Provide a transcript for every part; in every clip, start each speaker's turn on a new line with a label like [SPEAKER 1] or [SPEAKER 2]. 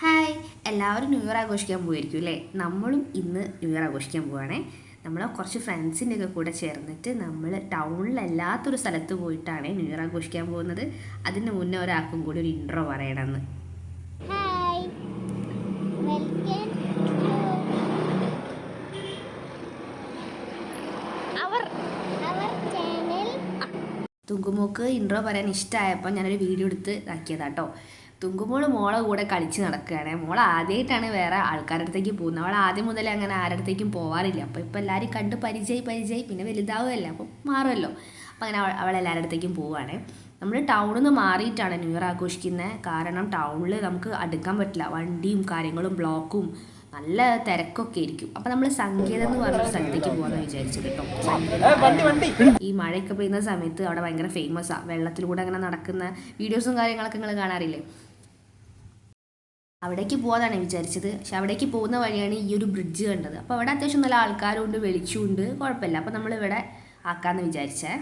[SPEAKER 1] Hi, എല്ലാവരും new year ആഘോഷിക്കാൻ പോയിരിക്കും അല്ലേ? നമ്മളും ഇന്ന് ന്യൂ ഇയർ ആഘോഷിക്കാൻ പോവുകയാണേ. നമ്മൾ കുറച്ച് ഫ്രണ്ട്സിൻ്റെ ഒക്കെ കൂടെ ചേർന്നിട്ട് നമ്മൾ ടൗണിലല്ലാത്തൊരു സ്ഥലത്ത് പോയിട്ടാണ് ന്യൂ ഇയർ ആഘോഷിക്കാൻ പോകുന്നത്. അതിന് മുന്നേ ഒരാൾക്കും കൂടി ഒരു ഇൻട്രോ പറയണമെന്ന്. തുങ്കുമോക്ക് ഇൻട്രോ പറയാൻ ഇഷ്ടമായപ്പോൾ ഞാനൊരു വീഡിയോ എടുത്ത് ഇതാക്കിയതാട്ടോ. തുങ്കുമോള് മോളെ കൂടെ കളിച്ച് നടക്കുകയാണ്. മോൾ ആദ്യമായിട്ടാണ് വേറെ ആൾക്കാരുടെ അടുത്തേക്ക് പോകുന്നത്. അവൾ ആദ്യം മുതലേ അങ്ങനെ ആരുടെ അടുത്തേക്കും പോകാറില്ല. അപ്പോൾ ഇപ്പോൾ എല്ലാവരും കണ്ട് പരിചയമായി പിന്നെ വലുതാവുകയല്ല, അപ്പം മാറുമല്ലോ. അപ്പോൾ അങ്ങനെ അവൾ എല്ലാവരുടെ അടുത്തേക്കും പോവുകയാണ്. നമ്മൾ ടൗണിൽ നിന്ന് മാറിയിട്ടാണ് ന്യൂ ഇയർ ആഘോഷിക്കുന്നത്. കാരണം ടൗണിൽ നമുക്ക് അടുക്കാൻ പറ്റില്ല, വണ്ടിയും കാര്യങ്ങളും ബ്ലോക്കും നല്ല തിരക്കൊക്കെ ആയിരിക്കും. അപ്പം നമ്മൾ സങ്കേതം എന്ന് പറഞ്ഞൊരു സ്ഥലത്തേക്ക് പോകാമെന്ന് വിചാരിച്ചത് കേട്ടോ. ഈ മഴയൊക്കെ പെയ്യുന്ന സമയത്ത് അവിടെ ഭയങ്കര ഫേമസാണ്. വെള്ളത്തിലൂടെ അങ്ങനെ നടക്കുന്ന വീഡിയോസും കാര്യങ്ങളൊക്കെ നിങ്ങൾ കാണാറില്ലേ? അവിടേക്ക് പോകാനാണ് വിചാരിച്ചത്. പക്ഷെ അവിടേക്ക് പോകുന്ന വഴിയാണ് ഈ ഒരു ബ്രിഡ്ജ് കണ്ടത്. അപ്പോൾ അവിടെ അത്യാവശ്യം നല്ല ആൾക്കാരുണ്ട്, വെളിച്ചമുണ്ട്, കുഴപ്പമില്ല. അപ്പോൾ നമ്മൾ ഇവിടെ ആക്കാമെന്ന് വിചാരിച്ചേ.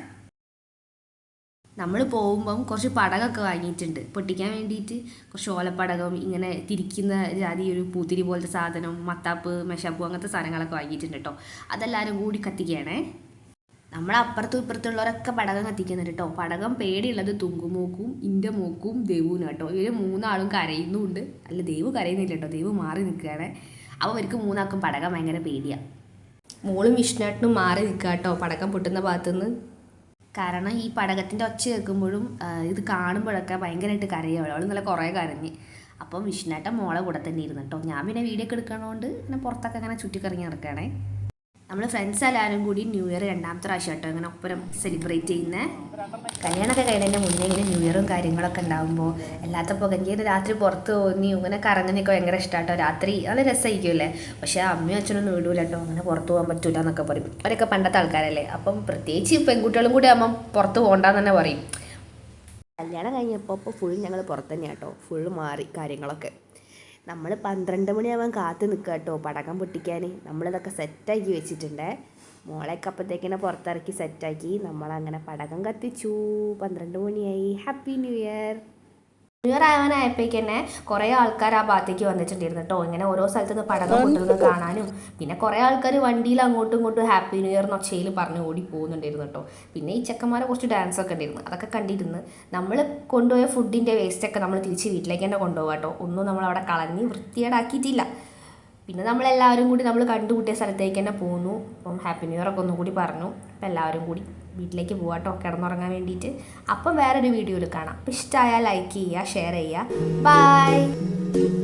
[SPEAKER 1] നമ്മൾ പോകുമ്പം കുറച്ച് പടകമൊക്കെ വാങ്ങിയിട്ടുണ്ട് പൊട്ടിക്കാൻ വേണ്ടിയിട്ട്. കുറച്ച് ഓലപ്പടകം, ഇങ്ങനെ തിരിക്കുന്ന ജാതി ഒരു പൂത്തിരി പോലത്തെ സാധനം, മത്താപ്പ്, മെഷാപ്പൂ, അങ്ങനത്തെ സാധനങ്ങളൊക്കെ വാങ്ങിയിട്ടുണ്ട് കേട്ടോ. അതെല്ലാവരും കൂടി കത്തിക്കുകയാണേ. നമ്മൾ അപ്പുറത്തും ഇപ്പുറത്തുള്ളവരൊക്കെ പടകം കത്തിക്കുന്നുണ്ട് കേട്ടോ. പടകം പേടിയുള്ളത് തുങ്കുമോക്കും ഇൻ്റെ മോക്കും ദേവുവിനും കേട്ടോ. ഇവർ മൂന്നാളും കരയുന്നുമുണ്ട്. അല്ല, ദേവ് കരയുന്നില്ല കേട്ടോ, ദേവ് മാറി നിൽക്കുകയാണ്. അപ്പോൾ ഇവർക്ക് മൂന്നാൾക്കും പടകം ഭയങ്കര പേടിയാണ്. മോളും വിഷ്ണുവേട്ടനും മാറി നിൽക്കുക കേട്ടോ പടക്കം പൊട്ടുന്ന ഭാഗത്തുനിന്ന്. കാരണം ഈ പടകത്തിൻ്റെ ഒച്ച കേൾക്കുമ്പോഴും ഇത് കാണുമ്പോഴൊക്കെ ഭയങ്കരമായിട്ട് കരയുള്ളൂ. അവൾ നല്ല കുറേ കരഞ്ഞ്. അപ്പം വിഷ്ണുവേട്ടൻ മോളെ കൂടെ തന്നെ ഇരുന്നു കേട്ടോ. ഞാൻ പിന്നെ വീഡിയോ ഒക്കെ എടുക്കണോണ്ട് ഇങ്ങനെ പുറത്തൊക്കെ അങ്ങനെ ചുറ്റിക്കറങ്ങി നടക്കുകയാണേ. നമ്മൾ ഫ്രണ്ട്സ് എല്ലാവരും കൂടി ന്യൂ ഇയർ രണ്ടാമത്തെ പ്രാവശ്യം കേട്ടോ ഇങ്ങനെ ഒപ്പരം സെലിബ്രേറ്റ് ചെയ്യുന്നത്. കല്യാണമൊക്കെ കഴിഞ്ഞതിൻ്റെ മുന്നേ ഇങ്ങനെ ന്യൂ ഇയറും കാര്യങ്ങളൊക്കെ ഉണ്ടാകുമ്പോൾ എല്ലാത്തപ്പോൾ എനിക്ക് രാത്രി പുറത്ത് തോന്നി ഇങ്ങനെ കറങ്ങുന്നതൊക്കെ ഭയങ്കര ഇഷ്ടമാട്ടോ. രാത്രി നല്ല രസമായിരിക്കുമല്ലേ. പക്ഷേ അമ്മയും അച്ഛനൊന്നും വിടൂല കേട്ടോ, അങ്ങനെ പുറത്ത് പോകാൻ പറ്റൂല എന്നൊക്കെ പറയും. അവരൊക്കെ പണ്ടത്തെ ആൾക്കാരല്ലേ. അപ്പം പ്രത്യേകിച്ച് പെൺകുട്ടികളും കൂടി ആകുമ്പം പുറത്ത് പോകണ്ടെന്ന് തന്നെ പറയും. കല്യാണം കഴിഞ്ഞപ്പോൾ ഫുൾ ഞങ്ങൾ പുറത്ത് തന്നെയാണ് കേട്ടോ. ഫുൾ മാറി കാര്യങ്ങളൊക്കെ. നമ്മൾ 12 മണിയാവാൻ കാത്ത് നിൽക്കുക കേട്ടോ പടക്കം പൊട്ടിക്കാൻ. നമ്മളിതൊക്കെ സെറ്റാക്കി വെച്ചിട്ടുണ്ട്. മോളെയൊക്കെ അപ്പോഴത്തേക്കിനെ പുറത്തിറക്കി സെറ്റാക്കി നമ്മളങ്ങനെ പടക്കം കത്തിച്ചു. 12 മണിയായി. Happy new year. New year ആവാനായപ്പോഴേക്ക് തന്നെ കുറേ ആൾക്കാർ ആ ഭാഗത്തേക്ക് വന്നിട്ടുണ്ടായിരുന്നു കേട്ടോ. ഇങ്ങനെ ഓരോ സ്ഥലത്ത് നിന്ന് പടക്കം പൊട്ടുന്നത് കാണാനും പിന്നെ കുറേ ആൾക്കാർ വണ്ടിയിൽ അങ്ങോട്ടും ഇങ്ങോട്ടും ഹാപ്പി ന്യൂ ഇയർ എന്നൊച്ചയിൽ പറഞ്ഞ് ഓടി പോകുന്നുണ്ടായിരുന്നു കേട്ടോ. പിന്നെ ഈ ചെക്കന്മാരെ കുറച്ച് ഡാൻസൊക്കെ ഉണ്ടായിരുന്നു, അതൊക്കെ കണ്ടിരുന്ന്. നമ്മൾ കൊണ്ടുപോയ ഫുഡിൻ്റെ വേസ്റ്റൊക്കെ നമ്മൾ തിരിച്ച് വീട്ടിലേക്ക് തന്നെ കൊണ്ടുപോകാം കേട്ടോ. ഒന്നും നമ്മളവിടെ കളഞ്ഞ് വൃത്തിയേടാക്കിയിട്ടില്ല. പിന്നെ നമ്മളെല്ലാവരും കൂടി നമ്മൾ കണ്ടുകൂട്ടിയ സ്ഥലത്തേക്ക് തന്നെ പോന്നു. അപ്പം ഹാപ്പി ന്യൂ ഇയർ ഒക്കെ ഒന്നും കൂടി പറഞ്ഞു. അപ്പം എല്ലാവരും കൂടി വീട്ടിലേക്ക് പോകാം കേട്ടോ കിടന്നുറങ്ങാൻ വേണ്ടിയിട്ട്. അപ്പം വേറൊരു വീഡിയോയിൽ കാണാം. അപ്പം ഇഷ്ടമായാൽ ലൈക്ക് ചെയ്യുക, ഷെയർ ചെയ്യുക. ബൈ.